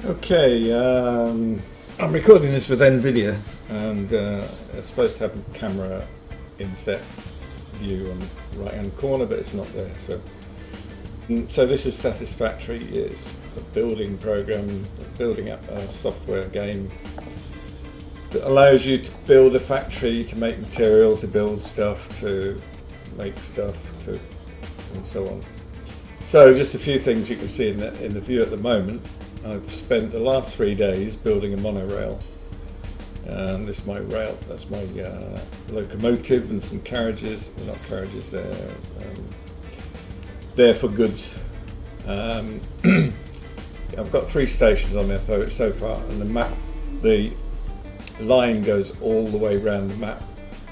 Okay, I'm recording this with NVIDIA, and it's supposed to have a camera inset view on the right hand corner, but it's not there. So this is Satisfactory. It's a building program, building up a software game that allows you to build a factory, to make material, to build stuff, to make stuff, and so on. So just a few things you can see in the view at the moment. I've spent the last 3 days building a monorail. This is my rail, that's my locomotive, and some carriages, well, not carriages, they're for goods. I've got 3 stations on there so far, and the line goes all the way around the map,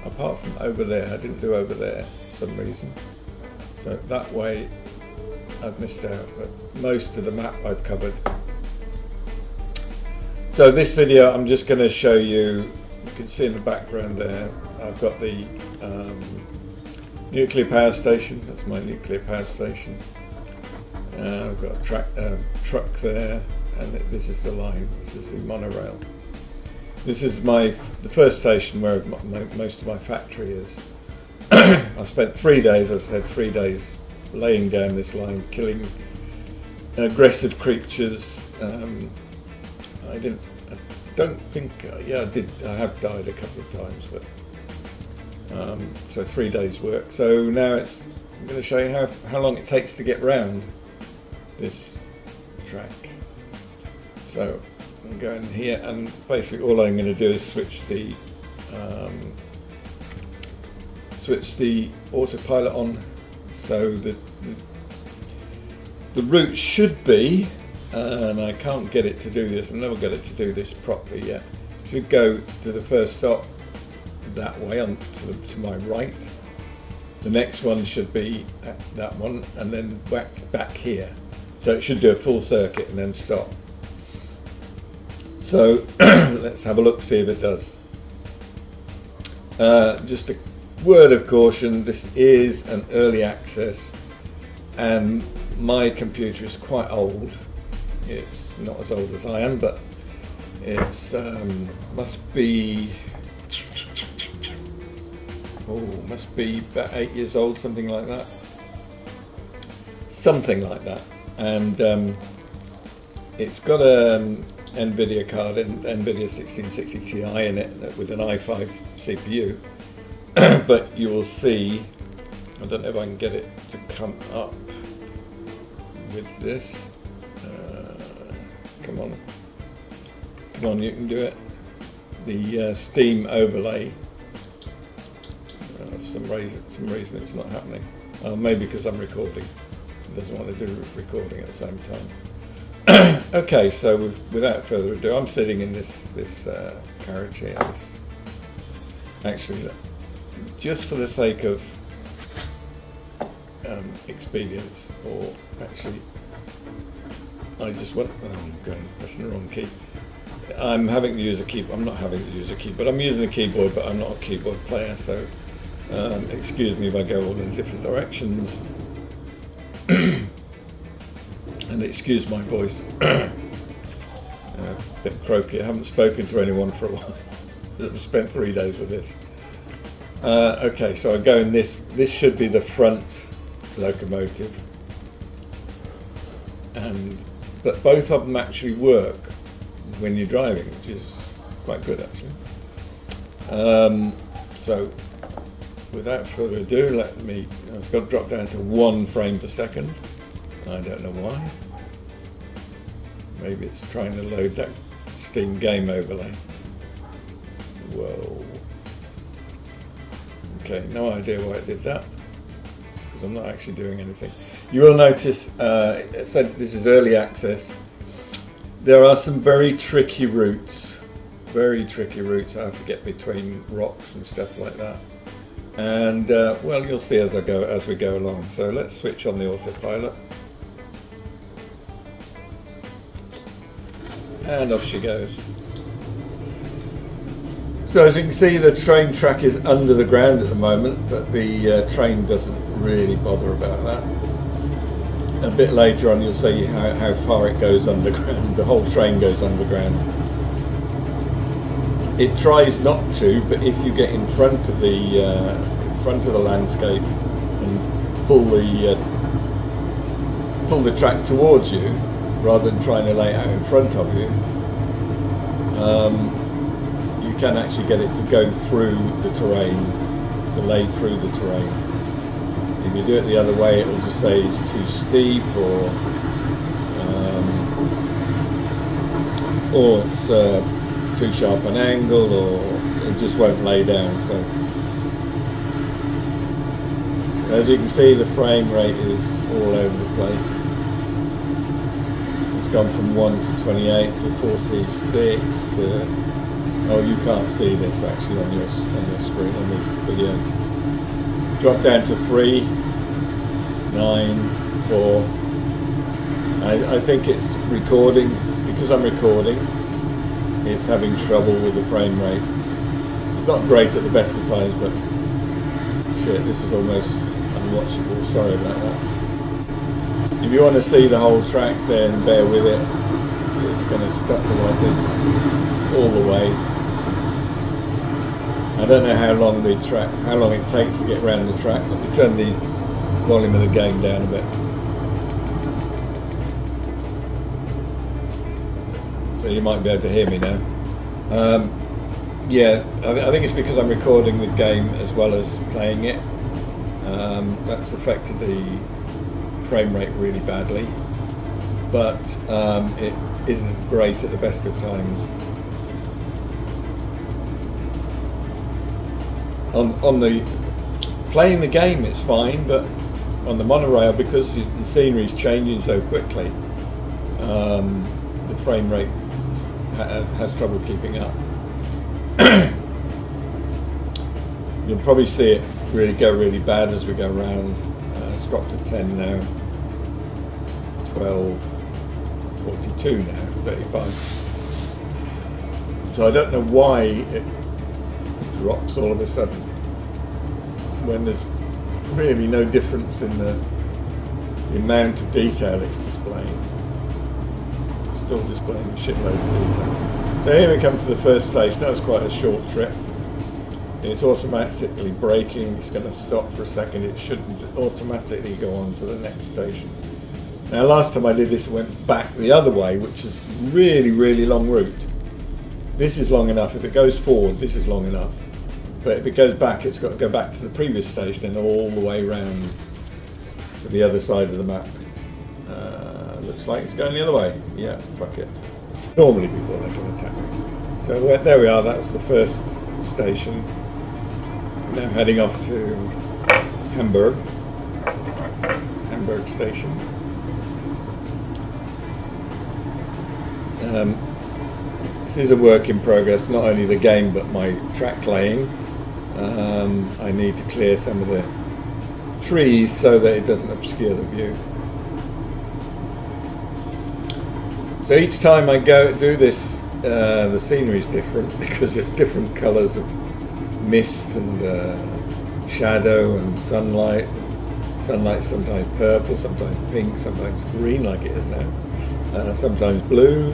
apart from over there. I didn't do over there for some reason, so that way I've missed out, but most of the map I've covered. So this video I'm just going to show you, you can see in the background there, I've got the nuclear power station. That's my nuclear power station. I've got a truck there, and this is the line, this is the monorail. This is the first station where most of my factory is. I spent 3 days, as I said, 3 days laying down this line, killing aggressive creatures. I don't think, yeah, I have died a couple of times, but so 3 days work. So now I'm going to show you how long it takes to get round this track. So I'm going here, and basically all I'm going to do is switch the autopilot on. So the route should be, and I can't get it to do this, I'll never get it to do this properly yet. Should go to the first stop that way, to my right. The next one should be that one, and then back here. So it should do a full circuit and then stop. So let's have a look, see if it does. Just a word of caution, this is an early access, and my computer is quite old. It's not as old as I am, but it's must be about 8 years old, something like that. And it's got an NVIDIA card, NVIDIA 1660 Ti in it, with an i5 CPU. But you will see, I don't know if I can get it to come up with this. Come on, you can do it. The Steam overlay. For some reason it's not happening. Maybe because I'm recording. It doesn't want to do recording at the same time. Okay, so without further ado, I'm sitting in this carriage here. Actually, just for the sake of expedience, or actually, I just want. Oh, I'm going pressing the wrong key. I'm having to use a keyboard. I'm not having to use a keyboard. I'm using a keyboard, but I'm not a keyboard player, so excuse me if I go all in different directions. And excuse my voice. A bit croaky. I haven't spoken to anyone for a while. I've spent 3 days with this. Okay, so I go in this. This should be the front locomotive, but both of them actually work when you're driving, which is quite good actually. So without further ado, it's got to drop down to 1 frame per second. I don't know why. Maybe it's trying to load that Steam game overlay. Whoa. Okay, no idea why it did that, because I'm not actually doing anything. You will notice, it said this is early access. There are some very tricky routes I have to get between rocks and stuff like that. And well, you'll see as we go along. So let's switch on the autopilot, and off she goes. So as you can see, the train track is under the ground at the moment, but the train doesn't really bother about that. a bit later on you'll see how far it goes underground. The whole train goes underground. It tries not to, but if you get in front of the landscape and pull the track towards you rather than trying to lay it out in front of you, you can actually get it to go through the terrain, to lay through the terrain. If you do it the other way, it will just say it's too steep, or it's too sharp an angle, or it just won't lay down. So as you can see, the frame rate is all over the place. It's gone from 1 to 28 to 46 to, oh, you can't see this actually on your screen, on the video. Drop down to 3, 9, 4. I think it's recording, because I'm recording, it's having trouble with the frame rate. It's not great at the best of times, but shit, this is almost unwatchable. Sorry about that. If you want to see the whole track, then bear with it. It's going to stutter like this all the way. I don't know how long it takes to get around the track. Let me turn the volume of the game down a bit. So you might be able to hear me now. Yeah, I think it's because I'm recording the game as well as playing it. That's affected the frame rate really badly, but it isn't great at the best of times. On the playing the game it's fine, but on the monorail, because the scenery is changing so quickly, the frame rate has trouble keeping up. You'll probably see it go really bad as we go around. It's dropped to 10 now, 12, 42 now, 35. So I don't know why it drops all of a sudden when there's really no difference in the amount of detail it's displaying. It's still displaying a shitload of detail. So here we come to the first station. That was quite a short trip. It's automatically braking. It's going to stop for a second. It shouldn't automatically go on to the next station. Now last time I did this, I went back the other way, which is really long route. This is long enough. If it goes forward, this is long enough. But if it goes back, it's got to go back to the previous station and all the way round to the other side of the map. Looks like it's going the other way. Yeah, fuck it. Normally before they can attack me. So there we are. That's the first station. Now heading off to Hamburg station. This is a work in progress, not only the game but my track laying. I need to clear some of the trees so that it doesn't obscure the view. So each time I go do this, the scenery is different because there's different colours of mist and shadow and sunlight. Sunlight's sometimes purple, sometimes pink, sometimes green like it is now, sometimes blue.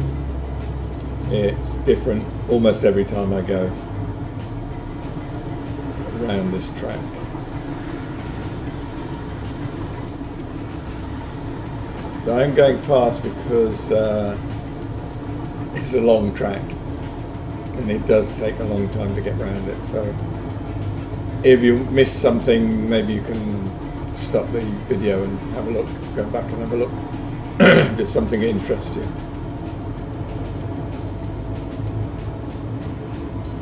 It's different almost every time I go around this track. So I'm going fast because it's a long track and it does take a long time to get around it. So if you miss something, maybe you can stop the video and have a look, go back and have a look if there's something that interests you.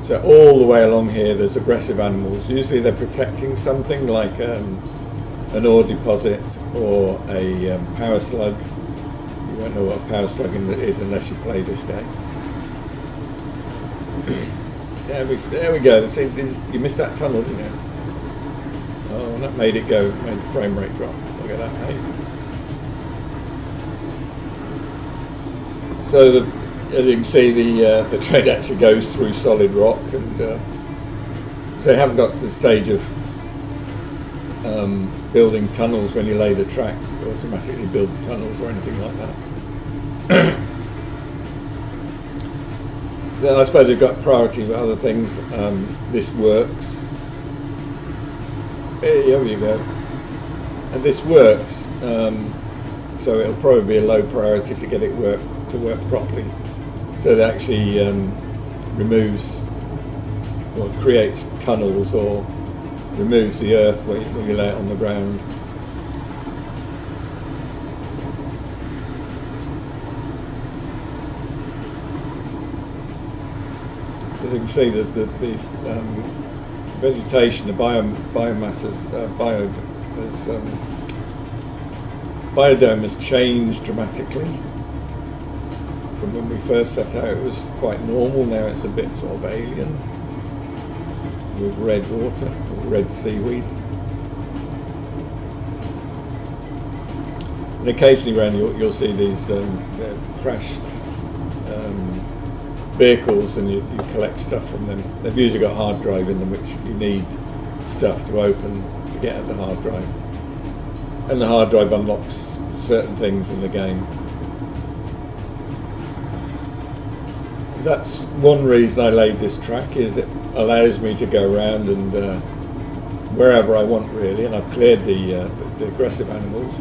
So all the way along here there's aggressive animals. Usually they're protecting something like an ore deposit or a power slug. You won't know what a power slug is unless you play this game. There we go. See, you missed that tunnel, didn't you? Oh, that made it go, made the frame rate drop. Look at that, hey. So as you can see, the train actually goes through solid rock, and so they haven't got to the stage of building tunnels when you lay the track. You automatically build tunnels or anything like that. Then I suppose we've got priority with other things. This works. Here you go. And this works. So it'll probably be a low priority to get it to work properly. So it actually removes or creates tunnels or removes the earth when you lay it on the ground. As you can see, the vegetation, the biodome has changed dramatically. From when we first set out, it was quite normal. Now it's a bit sort of alien, with red water, or red seaweed. And occasionally around you'll see these crashed vehicles, and you collect stuff from them. They've usually got a hard drive in them, which you need stuff to open to get at the hard drive. And the hard drive unlocks certain things in the game. That's one reason I laid this track, is it allows me to go around and wherever I want really, and I've cleared the aggressive animals,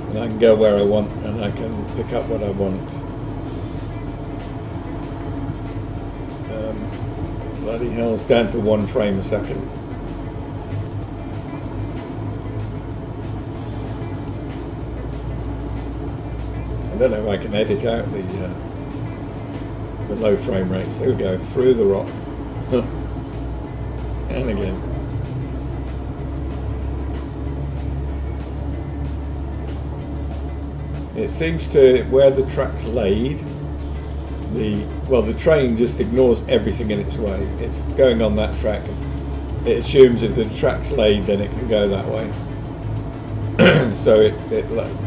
and I can go where I want and I can pick up what I want. Bloody hell, it's down to 1 frame a second. I don't know if I can edit out the low frame rates. There we go, through the rock. And again. It seems to, where the track's laid, the train just ignores everything in its way. It's going on that track. It assumes if the track's laid, then it can go that way. So it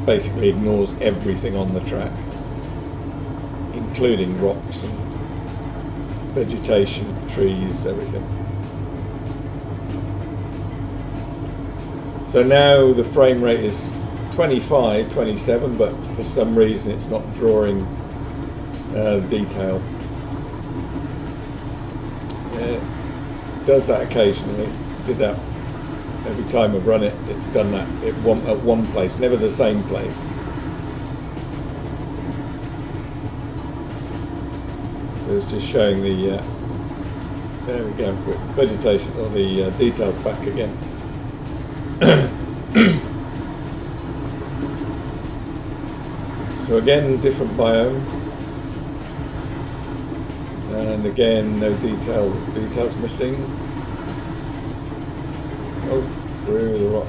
basically ignores everything on the track, including rocks and vegetation, trees, everything. So now the frame rate is 25, 27, but for some reason it's not drawing detail. It does that occasionally. Did that every time I've run it. It's done that at one place, never the same place. So it's just showing the there we go, vegetation, or the details back again. So again, different biome. And again, no details missing. Oh, through the rock.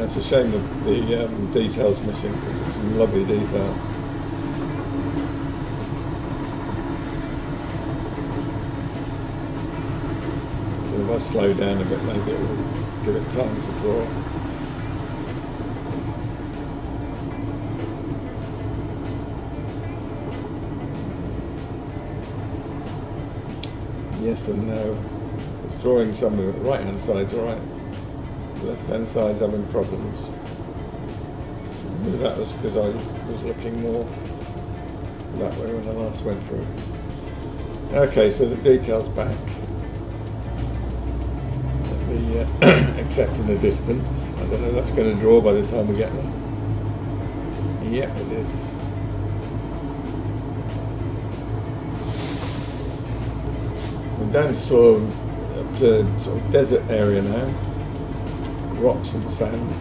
It's a shame that the details missing, because there's some lovely detail. So if I slow down a bit, maybe it will give it time to draw. Yes and no. It's drawing some of it. The right hand side's alright. The left hand side's having problems. Maybe that was because I was looking more that way when I last went through. Okay, so the detail's back. Except in the distance. I don't know if that's going to draw by the time we get there. Yep, it is. We're down to sort of desert area now. Rocks and sand.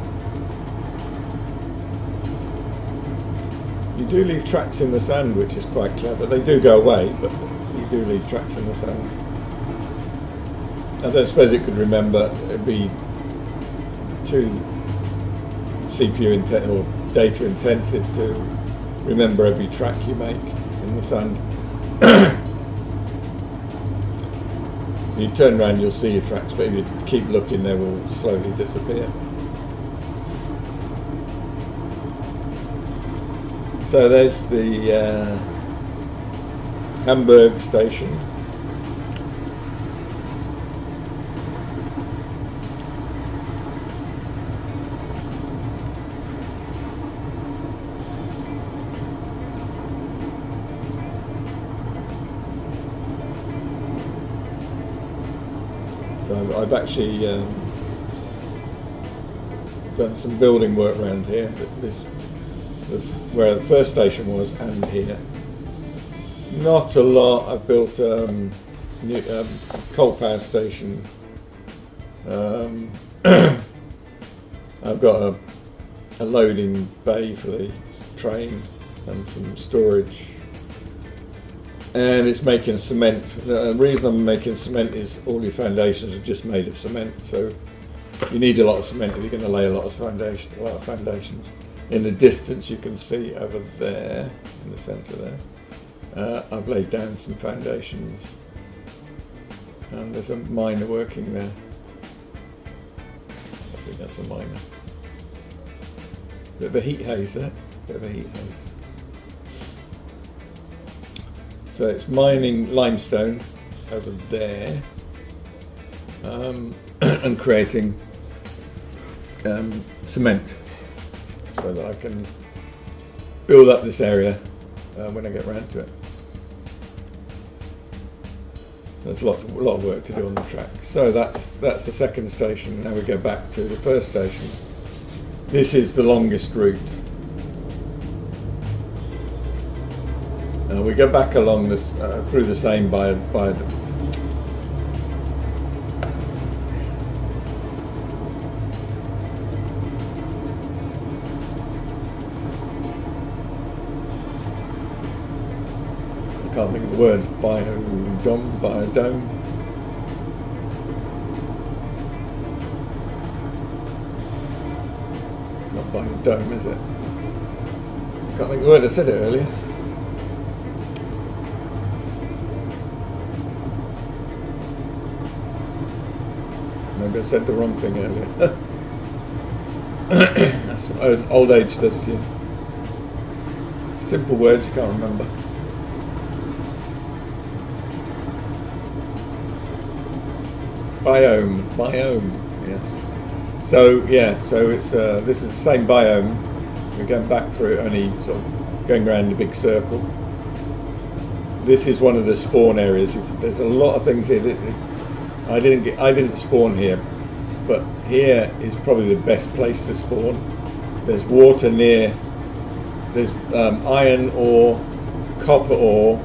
You do leave tracks in the sand, which is quite clever. They do go away, but you do leave tracks in the sand. I don't suppose it could remember. It'd be too CPU or data intensive to remember every track you make in the sand. So you turn around, you'll see your tracks, but if you keep looking, they will slowly disappear. So there's the Hamburg station. I've actually done some building work around here. Where the first station was, and here. Not a lot. I've built new, coal power station. I've got a loading bay for the train and some storage. And it's making cement. The reason I'm making cement is all your foundations are just made of cement, so you need a lot of cement if you're going to lay a lot of foundations. In the distance you can see over there, in the centre there, I've laid down some foundations, and there's a miner working there. I think that's a miner. Bit of a heat haze there, bit of a heat haze. So it's mining limestone over there, and creating cement, so that I can build up this area when I get round to it. There's a lot of work to do on the track. So that's the second station. Now we go back to the first station. This is the longest route. We go back along this through the same viaduct. I can't think of the words. Biodome. It's not biodome, is it? Can't think of the word. I said it earlier. Maybe I said the wrong thing earlier. That's what old age does to you. Simple words you can't remember. Biome, yes. So yeah, so it's this is the same biome. We're going back through it, only sort of going around a big circle. This is one of the spawn areas. There's a lot of things here. I didn't spawn here, but here is probably the best place to spawn. There's water near. There's iron ore, copper ore,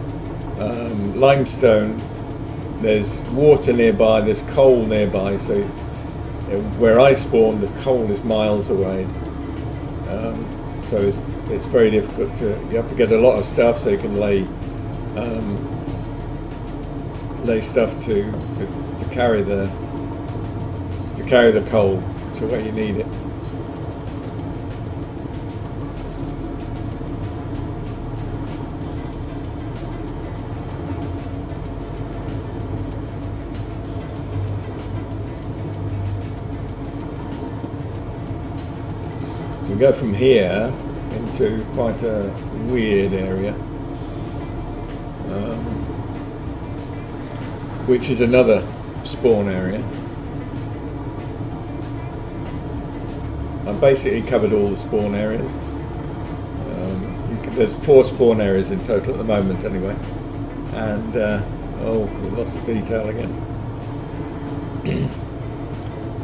limestone. There's water nearby. There's coal nearby. So where I spawned, the coal is miles away. So it's very difficult to. You have to get a lot of stuff so you can lay stuff to carry the coal to where you need it. So we go from here into quite a weird area, which is another spawn area. I've basically covered all the spawn areas. There's 4 spawn areas in total at the moment anyway. And, oh, we lost the detail again.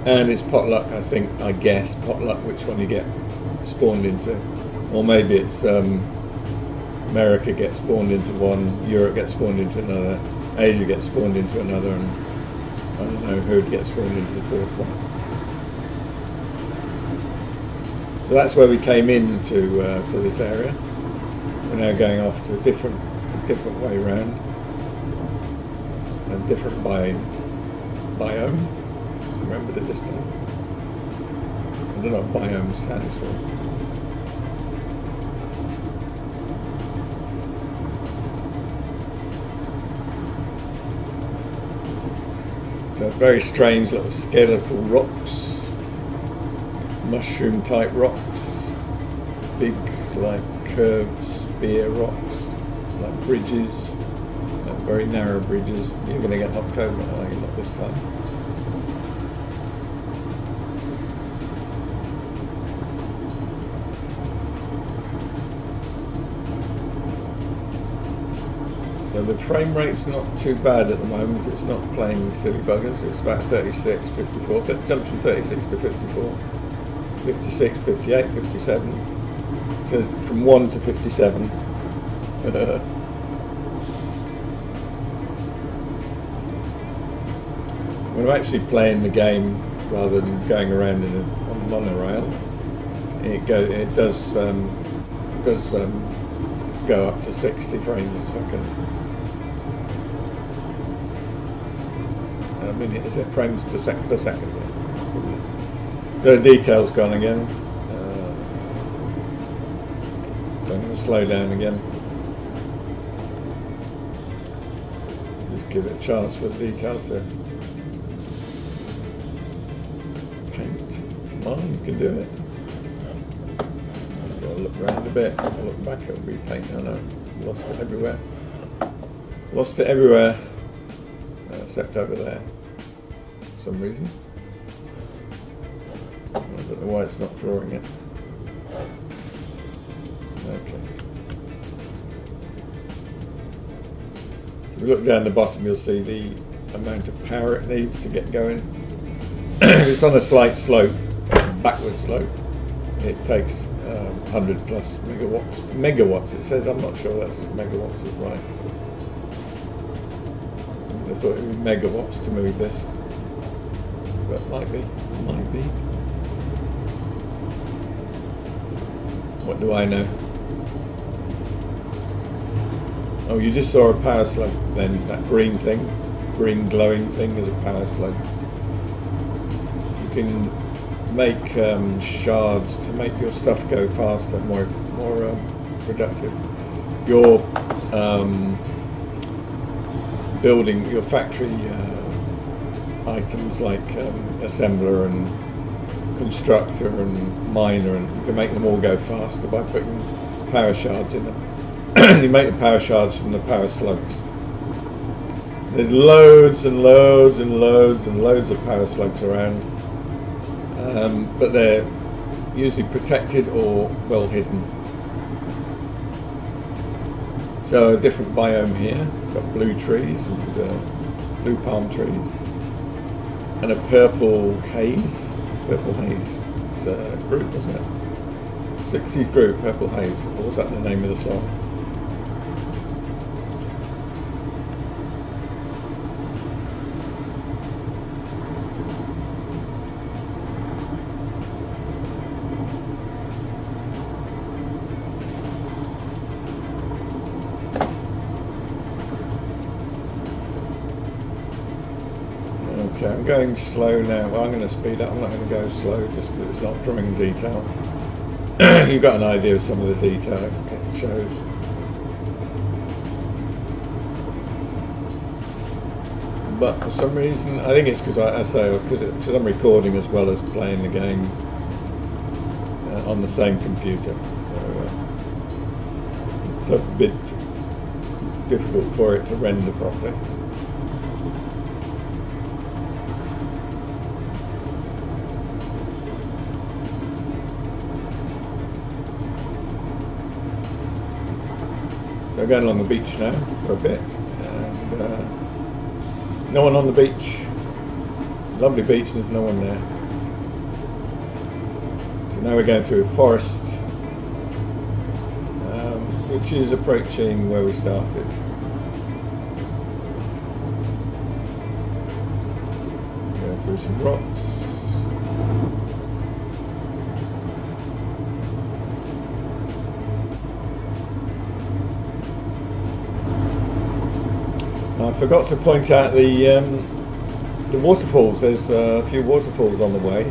And it's potluck, I guess, potluck which one you get spawned into. Or maybe it's America gets spawned into one, Europe gets spawned into another, Asia gets spawned into another, and I don't know who would get spawned into the 4th one. So that's where we came into to this area. We're now going off to a different way round, a different biome. I remembered it this time. I don't know what biome stands for. So very strange little skeletal rocks, mushroom type rocks, big like curved spear rocks, like bridges, like very narrow bridges. You're going to get knocked over, are you, not this time? So So the frame rate's not too bad at the moment. It's not playing silly buggers. It's about 36, 54. It jumps from 36 to 54, 56, 58, 57. It says from 1 to 57. When I'm actually playing the game rather than going around on a monorail, it does go up to 60 frames a second. I mean, is it frames per second? Yeah. So the detail's gone again. So I'm going to slow down again. Just give it a chance for the details to paint. Come on, you can do it. I've got to look around a bit. I'll look back, it'll be paint. I know. Lost it everywhere. Lost it everywhere. Except over there. For some reason. I don't know why it's not drawing it. Okay. If you look down the bottom, you'll see the amount of power it needs to get going. It's on a slight slope, backward slope. It takes 100 plus megawatts. Megawatts, it says. I'm not sure that's megawatts is right. I thought it was megawatts to move this, but might be. What do I know? Oh, you just saw a power slope then. That green thing, green glowing thing is a power slope. You can make shards to make your stuff go faster, more productive. Your building, your factory items like assembler and constructor and miner, and you can make them all go faster by putting power shards in them. You make the power shards from the power slugs. There's loads and loads and loads and loads of power slugs around, but they're usually protected or well hidden. So a different biome here. We've got blue trees and blue palm trees, and a purple haze. Purple haze. It's a group, wasn't it? 60th group, Purple Haze. What was that the name of the song? Okay, I'm going slow now. Well, I'm going to speed up. I'm not going to go slow just because it's not drawing detail. You've got an idea of some of the detail it shows. But for some reason, I think it's because because I'm recording as well as playing the game on the same computer. So it's a bit difficult for it to render properly. So I'm going along the beach now for a bit, and no one on the beach. Lovely beach, and there's no one there. So now we're going through a forest, which is approaching where we started. Going through some rocks. I forgot to point out the waterfalls. There's a few waterfalls on the way.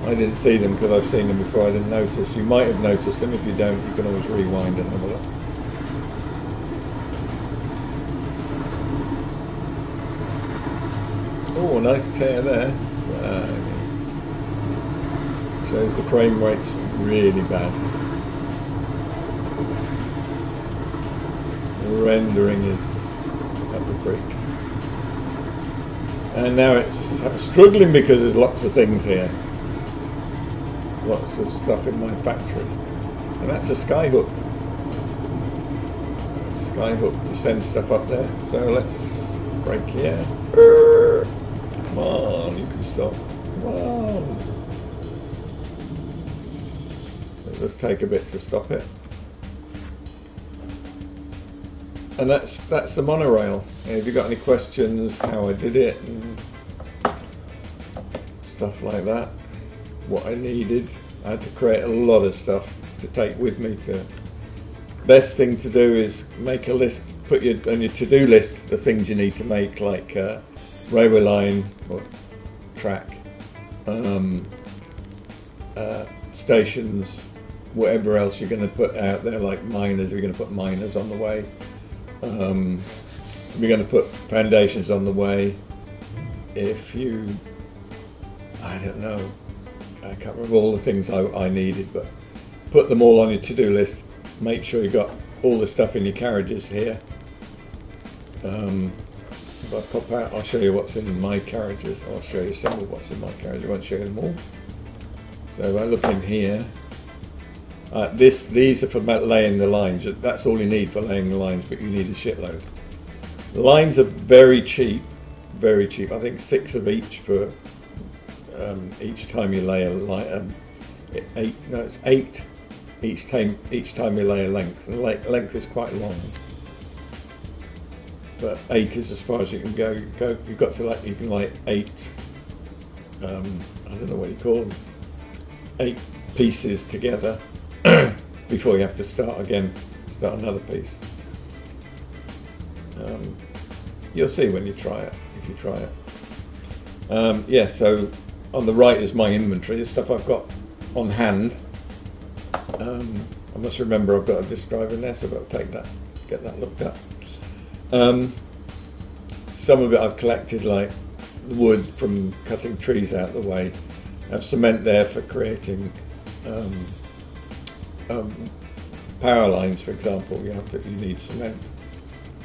I didn't see them because I've seen them before. I didn't notice. You might have noticed them. If you don't, you can always rewind and have a look. Oh, a nice tear there. Shows the frame rate's really bad. The rendering is up the creek. And now it's struggling because there's lots of things here. Lots of stuff in my factory. And that's a skyhook. skyhook, you send stuff up there. So let's brake here. Come on, you can stop. Come on. It does take a bit to stop it. And that's the monorail. If you've got any questions how I did it and stuff like that, what I needed, I had to create a lot of stuff to take with me. Best thing to do is make a list, put on your to-do list the things you need to make, like railway line or track, stations, whatever else you're going to put out there, like miners. We're going to put miners on the way. We're going to put foundations on the way. If you, I don't know, I can't remember all the things I needed, but put them all on your to-do list. Make sure you got all the stuff in your carriages here. If I pop out, I'll show you what's in my carriages. I'll show you some of what's in my carriage. I won't show you them all. So if I look in here, these are for laying the lines. That's all you need for laying the lines, but you need a shitload. The lines are very cheap, very cheap. I think 6 of each for each time you lay a line. It's 8 each time you lay a length. And length is quite long, but 8 is as far as you can go. You've got to you can lay 8. I don't know what you call them. 8 pieces together. Before you have to start another piece. You'll see when you try it, if you try it. Yeah, so on the right is my inventory, the stuff I've got on hand. I must remember I've got a disk drive in there, so I've got to take that, get that looked up. Some of it I've collected, like the wood from cutting trees out of the way. I have cement there for creating power lines, for example. You need cement.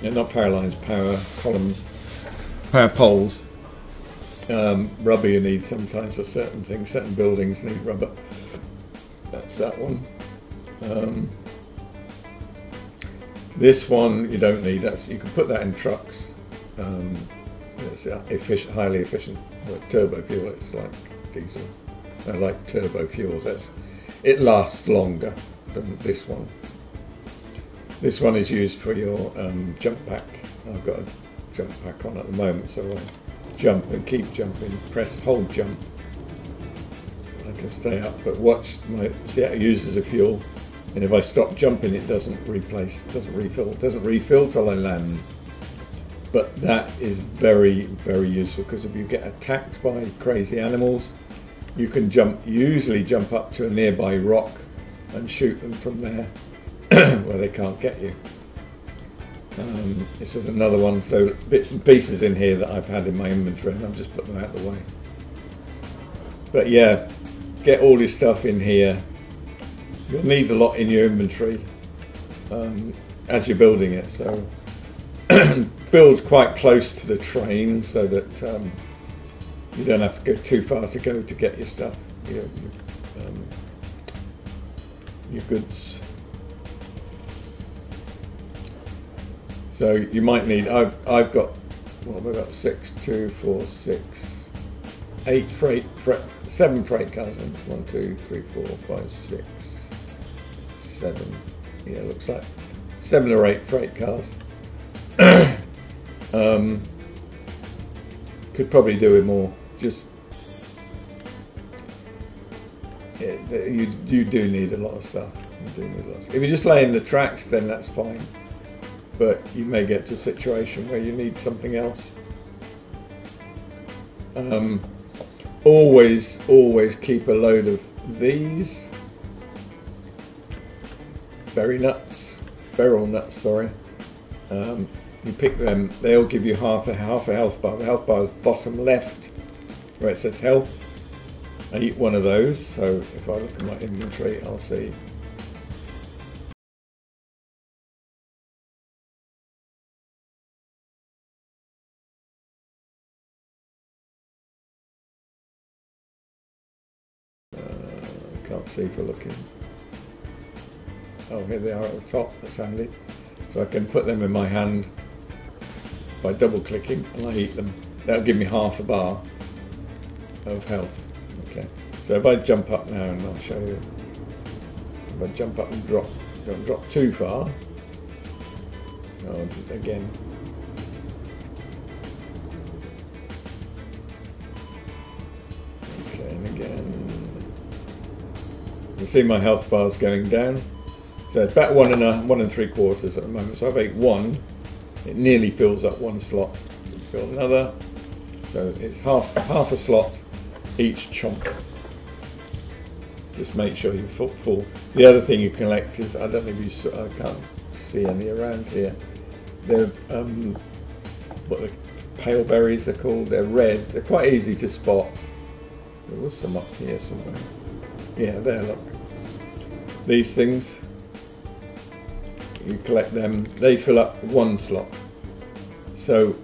Not power lines, power columns, power poles. Rubber you need sometimes for certain things. Certain buildings need rubber. That's that one. This one you don't need. You can put that in trucks. It's highly efficient. Like turbo fuel. It's like diesel. I like turbo fuels. It lasts longer than this one. This one is used for your jump pack. I've got a jump pack on at the moment, so I jump and keep jumping. Hold jump. I can stay up, but see how it uses the fuel. And if I stop jumping, it doesn't refill. It doesn't refill till I land. But that is very, very useful, because if you get attacked by crazy animals, you can usually jump up to a nearby rock and shoot them from there where they can't get you. This is another one, so bits and pieces in here that I've had in my inventory, and I've just put them out of the way. But yeah, get all your stuff in here. You'll need a lot in your inventory as you're building it, so build quite close to the train so that you don't have to go too far to get your stuff, your goods. So you might need. I've got. What have I got? 6, 2, 4, 6, 8 7 freight cars. 1, 2, 3, 4, 5, 6, 7. Yeah, looks like 7 or 8 freight cars. Could probably do with more. Just you do need a lot of stuff. If you're just laying the tracks, then that's fine. But you may get to a situation where you need something else. Always keep a load of these beryl nuts. Sorry. You pick them. They'll give you half a health bar. The health bar is bottom left, where it says health. I eat one of those. So if I look at my inventory, I'll see. Can't see for looking. Oh, here they are at the top. That's handy. So I can put them in my hand by double clicking and I eat them. That'll give me half a bar of health. Okay, so if I jump up now, and I'll show you. If I jump up and drop, don't drop too far. Oh, again. Okay, and again. You see my health bar's going down. So it's about 1 3/4 at the moment. So I've ate one. It nearly fills up one slot. Fill another. So it's half a slot each chunk. Just make sure you're full. The other thing you collect is, I don't know if you saw, I can't see any around here. They're what the pale berries are called. They're red. They're quite easy to spot. There was some up here somewhere. Yeah, there. Look. These things. You collect them. They fill up one slot. So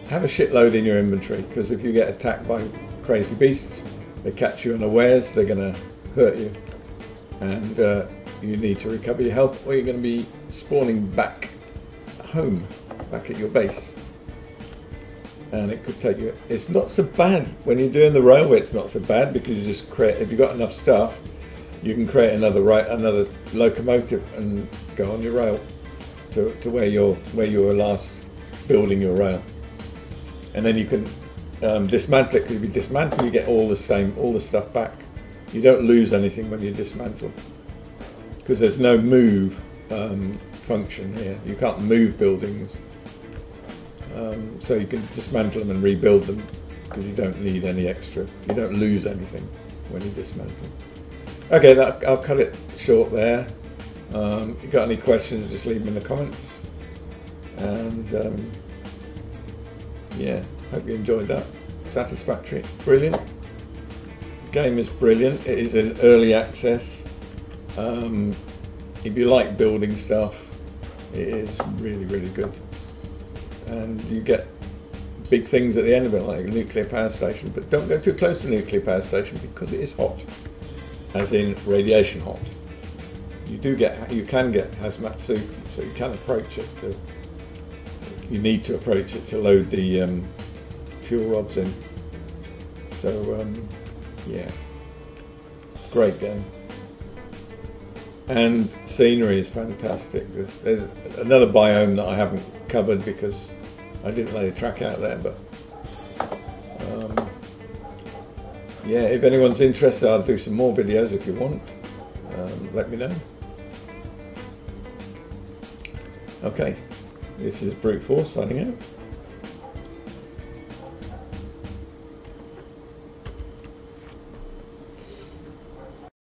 have a shitload in your inventory, because if you get attacked by crazy beasts, they catch you unawares, they're going to hurt you, and you need to recover your health, or you're going to be spawning back home, back at your base, and it could take you. It's not so bad when you're doing the railway. It's not so bad, because you just create. If you've got enough stuff, you can create another locomotive and go on your rail to where you were last building your rail, and then you can dismantle it. Because if you dismantle, you get all the stuff back. You don't lose anything when you dismantle, because there's no move function here. You can't move buildings, so you can dismantle them and rebuild them, because you don't need any extra. You don't lose anything when you dismantle. Okay, I'll cut it short there. If you've got any questions, just leave them in the comments. And yeah, hope you enjoyed that. Satisfactory, brilliant. The game is brilliant. It is in early access. If you like building stuff, it is really, really good. And you get big things at the end of it, like a nuclear power station. But don't go too close to the nuclear power station, because it is hot, as in radiation hot. You can get hazmat suit, so you can approach it. You need to approach it to load the fuel rods in. So yeah, great game. And scenery is fantastic. There's another biome that I haven't covered because I didn't lay the track out there, but yeah, if anyone's interested, I'll do some more videos if you want. Let me know. Okay, this is Brute Force signing out.